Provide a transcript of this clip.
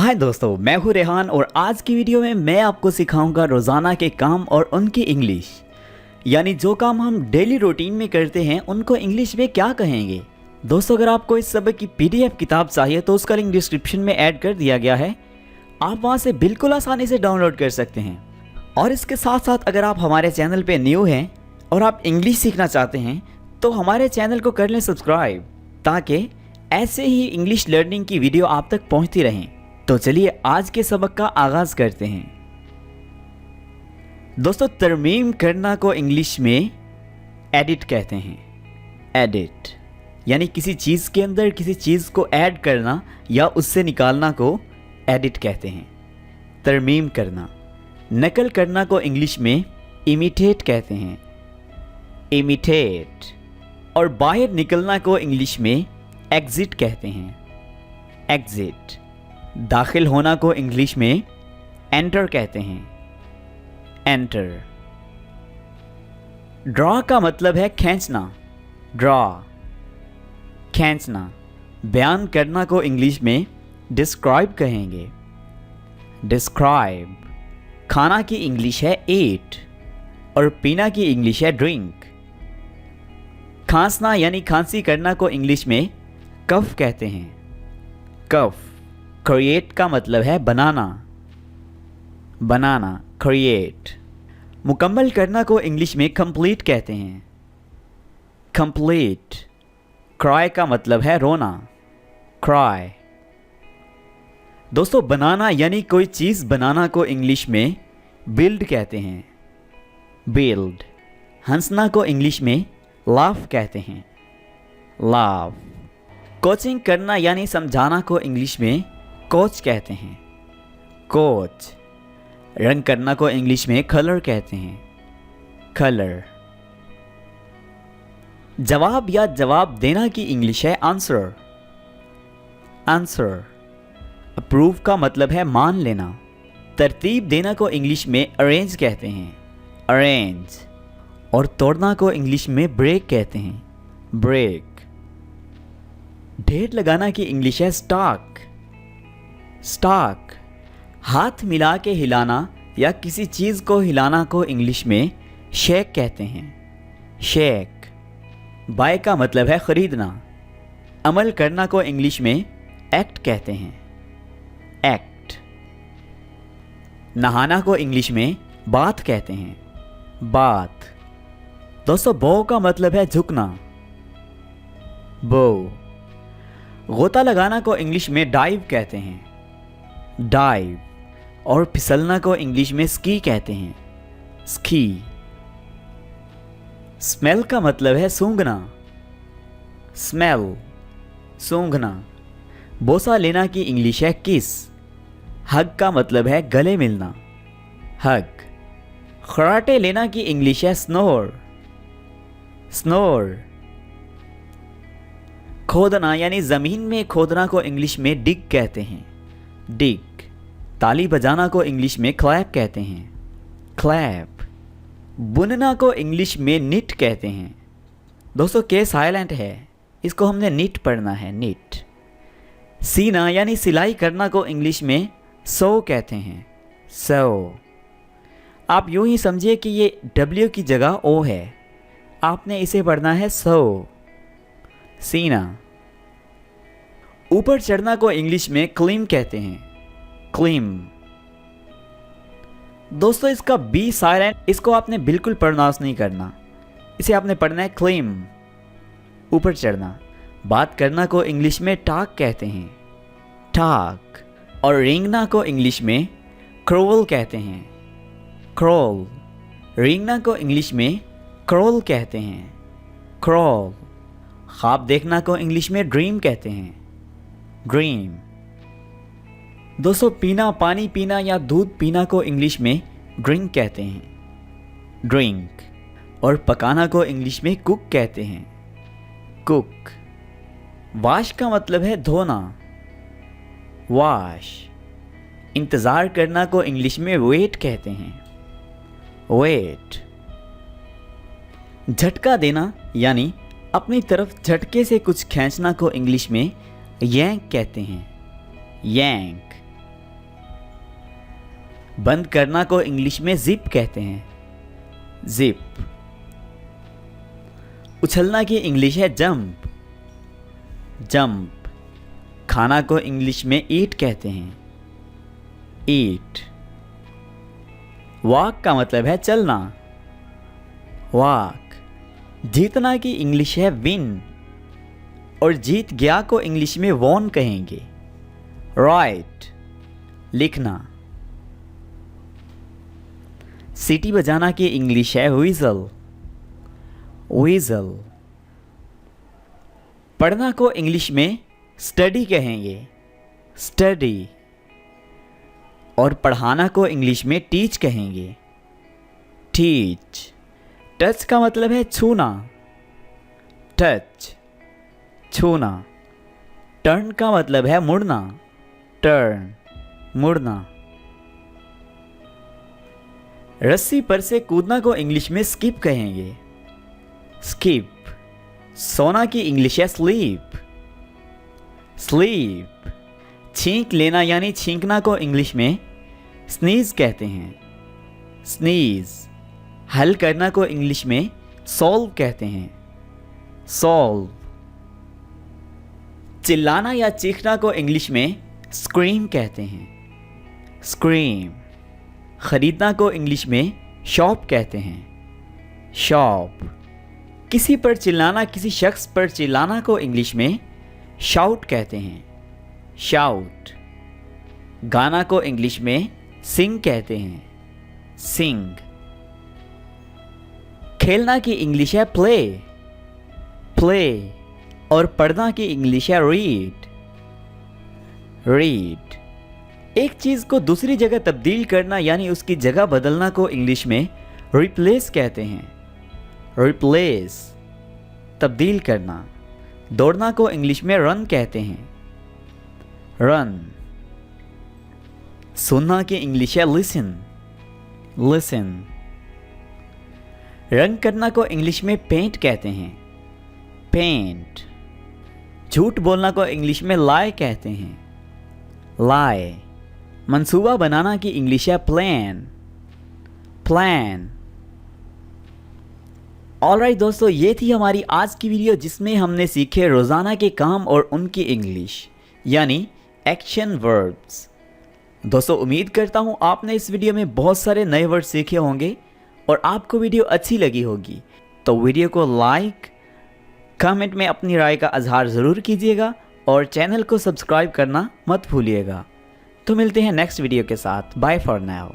हाय दोस्तों, मैं हूँ रेहान और आज की वीडियो में मैं आपको सिखाऊंगा रोज़ाना के काम और उनकी इंग्लिश। यानी जो काम हम डेली रूटीन में करते हैं उनको इंग्लिश में क्या कहेंगे। दोस्तों, अगर आपको इस सबक की पीडीएफ किताब चाहिए तो उसका लिंक डिस्क्रिप्शन में ऐड कर दिया गया है। आप वहाँ से बिल्कुल आसानी से डाउनलोड कर सकते हैं। और इसके साथ साथ अगर आप हमारे चैनल पर न्यू हैं और आप इंग्लिश सीखना चाहते हैं तो हमारे चैनल को कर लें सब्सक्राइब, ताकि ऐसे ही इंग्लिश लर्निंग की वीडियो आप तक पहुँचती रहें। तो चलिए आज के सबक का आगाज करते हैं। दोस्तों, तरमीम करना को इंग्लिश में एडिट कहते हैं। एडिट यानी किसी चीज़ के अंदर किसी चीज़ को ऐड करना या उससे निकालना को एडिट कहते हैं। तरमीम करना। नकल करना को इंग्लिश में इमिटेट कहते हैं। इमिटेट। और बाहर निकलना को इंग्लिश में एग्जिट कहते हैं। एग्जिट। दाखिल होना को इंग्लिश में एंटर कहते हैं। एंटर। ड्रॉ का मतलब है खींचना। ड्रॉ, खींचना। बयान करना को इंग्लिश में डिस्क्राइब कहेंगे। डिस्क्राइब। खाना की इंग्लिश है ईट और पीना की इंग्लिश है ड्रिंक। खांसना यानी खांसी करना को इंग्लिश में कफ कहते हैं। कफ। क्रिएट का मतलब है बनाना। बनाना, क्रिएट। मुकम्मल करना को इंग्लिश में कंप्लीट कहते हैं। कंप्लीट। क्राई का मतलब है रोना। क्राई। दोस्तों, बनाना यानी कोई चीज़ बनाना को इंग्लिश में बिल्ड कहते हैं। बिल्ड। हंसना को इंग्लिश में लाफ कहते हैं। लाफ। कोचिंग करना यानी समझाना को इंग्लिश में कोच कहते हैं। कोच। रंग करना को इंग्लिश में कलर कहते हैं। कलर। जवाब या जवाब देना की इंग्लिश है आंसर। आंसर। अप्रूव का मतलब है मान लेना। तरतीब देना को इंग्लिश में अरेंज कहते हैं। अरेंज। और तोड़ना को इंग्लिश में ब्रेक कहते हैं। ब्रेक। ढेर लगाना की इंग्लिश है स्टॉक। स्टॉक। हाथ मिला के हिलाना या किसी चीज़ को हिलाना को इंग्लिश में शेक कहते हैं। शेक। बाय का मतलब है खरीदना। अमल करना को इंग्लिश में एक्ट कहते हैं। एक्ट। नहाना को इंग्लिश में बाथ कहते हैं। बाथ। दोस्तों, बो का मतलब है झुकना। बो। गोता लगाना को इंग्लिश में डाइव कहते हैं। डाइव। और फिसलना को इंग्लिश में स्की कहते हैं। स्की। स्मेल का मतलब है सूंघना। स्मेल, सूंघना। बोसा लेना की इंग्लिश है किस। हग का मतलब है गले मिलना। हग। खराटे लेना की इंग्लिश है स्नोर। स्नोर। खोदना यानी जमीन में खोदना को इंग्लिश में डिग कहते हैं। डिग। ताली बजाना को इंग्लिश में क्लैप कहते हैं। क्लैप। बुनना को इंग्लिश में निट कहते हैं। दोस्तों, के साइलेंट है, इसको हमने निट पढ़ना है। निट। सीना यानी सिलाई करना को इंग्लिश में सो कहते हैं। सो। आप यूं ही समझिए कि ये डब्ल्यू की जगह ओ है, आपने इसे पढ़ना है सो। सीना। ऊपर चढ़ना को इंग्लिश में क्लिम कहते हैं। क्लिम। दोस्तों, इसका बी साइलेंट, इसको आपने बिल्कुल प्रोनाउंस नहीं करना, इसे आपने पढ़ना है क्लिम। ऊपर चढ़ना। बात करना को इंग्लिश में टॉक कहते हैं। टॉक। और रेंगना को इंग्लिश में क्रोल कहते हैं। क्रोल। रेंगना को इंग्लिश में क्रोल कहते हैं। क्रोल। ख्वाब देखना को इंग्लिश में ड्रीम कहते हैं। ड्रीम। दोस्तों, पीना, पानी पीना या दूध पीना को इंग्लिश में ड्रिंक कहते हैं। ड्रिंक। और पकाना को इंग्लिश में कुक कहते हैं। कुक। वॉश का मतलब है धोना। वॉश। इंतज़ार करना को इंग्लिश में वेट कहते हैं। वेट। झटका देना यानी अपनी तरफ झटके से कुछ खींचना को इंग्लिश में यांक कहते हैं। यांक। बंद करना को इंग्लिश में जिप कहते हैं, जिप। उछलना की इंग्लिश है जंप, जंप। खाना को इंग्लिश में ईट कहते हैं, ईट। वॉक का मतलब है चलना, वॉक। जीतना की इंग्लिश है विन, और जीत गया को इंग्लिश में वॉन कहेंगे, राइट। लिखना। सीटी बजाना की इंग्लिश है व्हिसल, व्हिसल। पढ़ना को इंग्लिश में स्टडी कहेंगे, स्टडी। और पढ़ाना को इंग्लिश में टीच कहेंगे, टीच। टच का मतलब है छूना, टच, छूना। टर्न का मतलब है मुड़ना, टर्न, मुड़ना। रस्सी पर से कूदना को इंग्लिश में स्किप कहेंगे, स्किप। सोना की इंग्लिश है स्लीप, स्लीप। छींक लेना यानी छींकना को इंग्लिश में स्नीज कहते हैं, स्नीज। हल करना को इंग्लिश में सॉल्व कहते हैं, सॉल्व। चिल्लाना या चीखना को इंग्लिश में स्क्रीम कहते हैं, स्क्रीम। खरीदना को इंग्लिश में शॉप कहते हैं, शॉप। किसी पर चिल्लाना, किसी शख्स पर चिल्लाना को इंग्लिश में शाउट कहते हैं, शाउट। गाना को इंग्लिश में सिंग कहते हैं, सिंग। खेलना की इंग्लिश है प्ले, प्ले। और पढ़ना की इंग्लिश है रीड, रीड। एक चीज को दूसरी जगह तब्दील करना यानी उसकी जगह बदलना को इंग्लिश में रिप्लेस कहते हैं, रिप्लेस, तब्दील करना। दौड़ना को इंग्लिश में रन कहते हैं, रन। सुनना की इंग्लिश है लिसन, लिसन। रंग करना को इंग्लिश में पेंट कहते हैं, पेंट। झूठ बोलना को इंग्लिश में लाई कहते हैं, लाई। मंसूबा बनाना की इंग्लिश है प्लान, प्लान। ऑलराइट दोस्तों, ये थी हमारी आज की वीडियो जिसमें हमने सीखे रोज़ाना के काम और उनकी इंग्लिश यानी एक्शन वर्ब्स। दोस्तों उम्मीद करता हूँ आपने इस वीडियो में बहुत सारे नए वर्ड सीखे होंगे और आपको वीडियो अच्छी लगी होगी। तो वीडियो को लाइक, कमेंट में अपनी राय का इजहार ज़रूर कीजिएगा और चैनल को सब्सक्राइब करना मत भूलिएगा। तो मिलते हैं नेक्स्ट वीडियो के साथ। Bye for now.